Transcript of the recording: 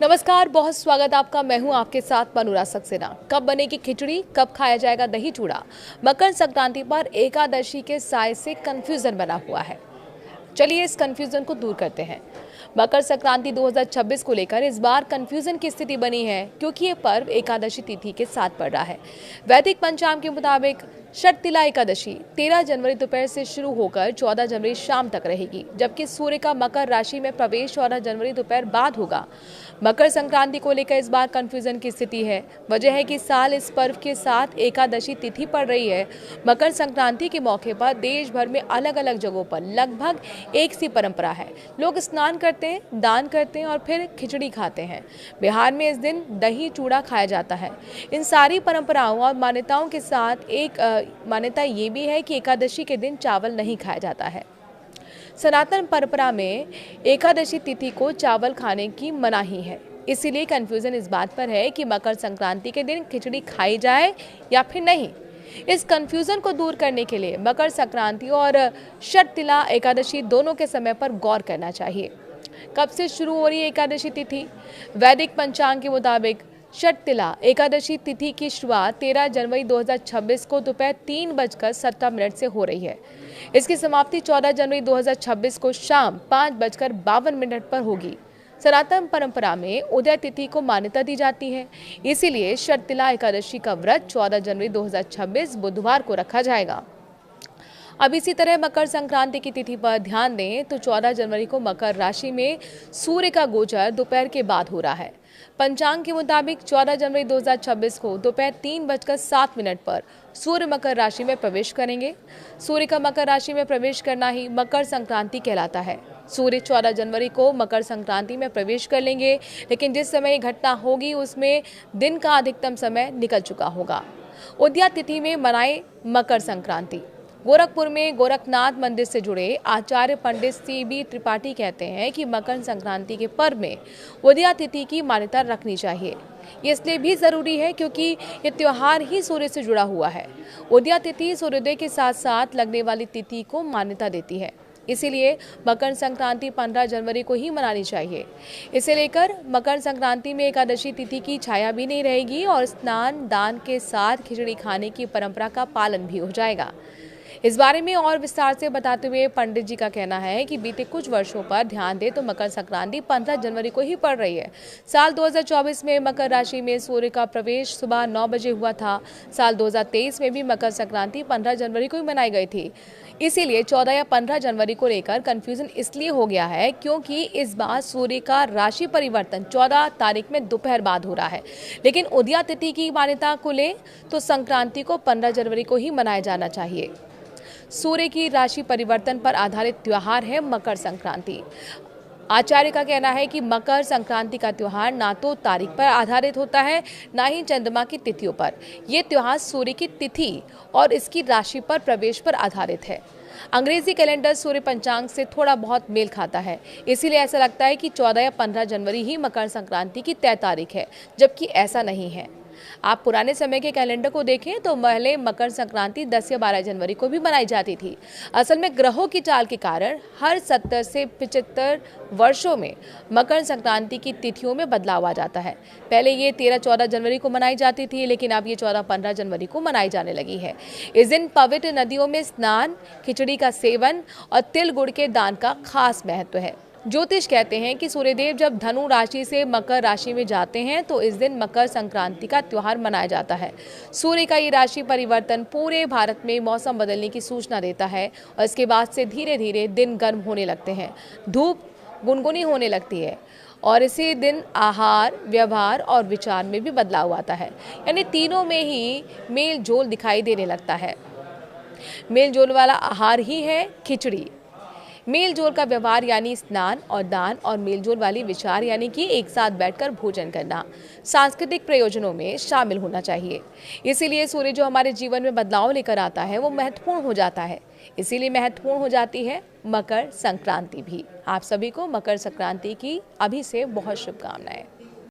नमस्कार, बहुत स्वागत आपका। मैं हूं आपके साथ मनुरा सक्सेना। कब बनेगी खिचड़ी, कब खाया जाएगा दही चूड़ा? मकर संक्रांति पर एकादशी के साय से कंफ्यूजन बना हुआ है। चलिए इस कंफ्यूजन को दूर करते हैं। मकर संक्रांति 2026 को लेकर इस बार कंफ्यूजन की स्थिति बनी है क्योंकि ये पर्व एकादशी तिथि के साथ पड़ रहा है। वैदिक पंचांग के मुताबिक षटतिला एकादशी 13 जनवरी दोपहर से शुरू होकर 14 जनवरी शाम तक रहेगी, जबकि सूर्य का मकर राशि में प्रवेश 14 जनवरी दोपहर बाद होगा। मकर संक्रांति को लेकर इस बार कंफ्यूजन की स्थिति है। वजह है कि साल इस पर्व के साथ एकादशी तिथि पड़ रही है। मकर संक्रांति के मौके पर देश भर में अलग अलग जगहों पर लगभग एक सी परंपरा है। लोग स्नान करते हैं, दान करते हैं और फिर खिचड़ी खाते हैं। बिहार में इस दिन दही चूड़ा खाया जाता है। इन सारी परंपराओं और मान्यताओं के साथ एक मान्यता ये भी है कि एकादशी के दिन चावल नहीं खाया जाता है। सनातन परंपरा में एकादशी तिथि को चावल खाने की मनाही है। इसीलिए कंफ्यूजन इस बात पर है कि मकर संक्रांति के दिन खिचड़ी खाई जाए या फिर नहीं। इस कंफ्यूजन को दूर करने के लिए मकर संक्रांति और षटतिला एकादशी दोनों के समय पर गौर करना चाहिए। कब से शुरू हो रही है एकादशी तिथि? वैदिक पंचांग के मुताबिक षटतिला एकादशी तिथि की शुरुआत 13 जनवरी 2026 को दोपहर 3:17 से हो रही है। इसकी समाप्ति 14 जनवरी 2026 को शाम 5:52 पर होगी। सनातन परंपरा में उदय तिथि को मान्यता दी जाती है, इसीलिए षटतिला एकादशी का व्रत 14 जनवरी 2026 बुधवार को रखा जाएगा। अब इसी तरह मकर संक्रांति की तिथि पर ध्यान दें तो 14 जनवरी को मकर राशि में सूर्य का गोचर दोपहर के बाद हो रहा है। पंचांग के मुताबिक 14 जनवरी 2026 को दोपहर 3:07 पर सूर्य मकर राशि में प्रवेश करेंगे। सूर्य का मकर राशि में प्रवेश करना ही मकर संक्रांति कहलाता है। सूर्य 14 जनवरी को मकर संक्रांति में प्रवेश कर लेंगे, लेकिन जिस समय ये घटना होगी उसमें दिन का अधिकतम समय निकल चुका होगा। उदया तिथि में मनाए मकर संक्रांति। गोरखपुर में गोरखनाथ मंदिर से जुड़े आचार्य पंडित CB त्रिपाठी कहते हैं कि मकर संक्रांति के पर्व में उदया तिथि की मान्यता रखनी चाहिए। ये इसलिए भी जरूरी है क्योंकि ये त्योहार ही सूर्य से जुड़ा हुआ है। उदया तिथि सूर्योदय के साथ साथ लगने वाली तिथि को मान्यता देती है, इसीलिए मकर संक्रांति 15 जनवरी को ही मनानी चाहिए। इसे लेकर मकर संक्रांति में एकादशी तिथि की छाया भी नहीं रहेगी और स्नान दान के साथ खिचड़ी खाने की परंपरा का पालन भी हो जाएगा। इस बारे में और विस्तार से बताते हुए पंडित जी का कहना है कि बीते कुछ वर्षों पर ध्यान दे तो मकर संक्रांति 15 जनवरी को ही पड़ रही है। साल 2024 में मकर राशि में सूर्य का प्रवेश सुबह 9 बजे हुआ था। साल 2023 में भी मकर संक्रांति 15 जनवरी को ही मनाई गई थी। इसीलिए 14 या 15 जनवरी को लेकर कंफ्यूजन इसलिए हो गया है क्योंकि इस बार सूर्य का राशि परिवर्तन 14 तारीख में दोपहर बाद हो रहा है। लेकिन उदया तिथि की मान्यता को ले तो संक्रांति को 15 जनवरी को ही मनाया जाना चाहिए। सूर्य की राशि परिवर्तन पर आधारित त्योहार है मकर संक्रांति। आचार्य का कहना है कि मकर संक्रांति का त्योहार ना तो तारीख पर आधारित होता है, ना ही चंद्रमा की तिथियों पर। ये त्योहार सूर्य की तिथि और इसकी राशि पर प्रवेश पर आधारित है। अंग्रेजी कैलेंडर सूर्य पंचांग से थोड़ा बहुत मेल खाता है, इसीलिए ऐसा लगता है कि 14 या 15 जनवरी ही मकर संक्रांति की तय तारीख है, जबकि ऐसा नहीं है। आप पुराने समय के कैलेंडर को देखें तो पहले मकर संक्रांति 10 या 12 जनवरी को भी मनाई जाती थी। असल में ग्रहों की चाल के कारण हर 70 से 75 वर्षों में मकर संक्रांति की तिथियों में बदलाव आ जाता है। पहले ये 13-14 जनवरी को मनाई जाती थी, लेकिन अब ये 14-15 जनवरी को मनाई जाने लगी है। इस दिन पवित्र नदियों में स्नान, खिचड़ी का सेवन और तिल गुड़ के दान का खास महत्व है। ज्योतिष कहते हैं कि सूर्यदेव जब धनु राशि से मकर राशि में जाते हैं तो इस दिन मकर संक्रांति का त्योहार मनाया जाता है। सूर्य का ये राशि परिवर्तन पूरे भारत में मौसम बदलने की सूचना देता है और इसके बाद से धीरे धीरे दिन गर्म होने लगते हैं, धूप गुनगुनी होने लगती है और इसी दिन आहार, व्यवहार और विचार में भी बदलाव आता है। यानी तीनों में ही मेल जोल दिखाई देने लगता है। मेल जोल वाला आहार ही है खिचड़ी। मेल जोल का व्यवहार यानी स्नान और दान, और मेलजोल वाली विचार यानी कि एक साथ बैठकर भोजन करना सांस्कृतिक प्रयोजनों में शामिल होना चाहिए। इसीलिए सूर्य जो हमारे जीवन में बदलाव लेकर आता है वो महत्वपूर्ण हो जाता है। इसीलिए महत्वपूर्ण हो जाती है मकर संक्रांति भी। आप सभी को मकर संक्रांति की अभी से बहुत शुभकामनाएं।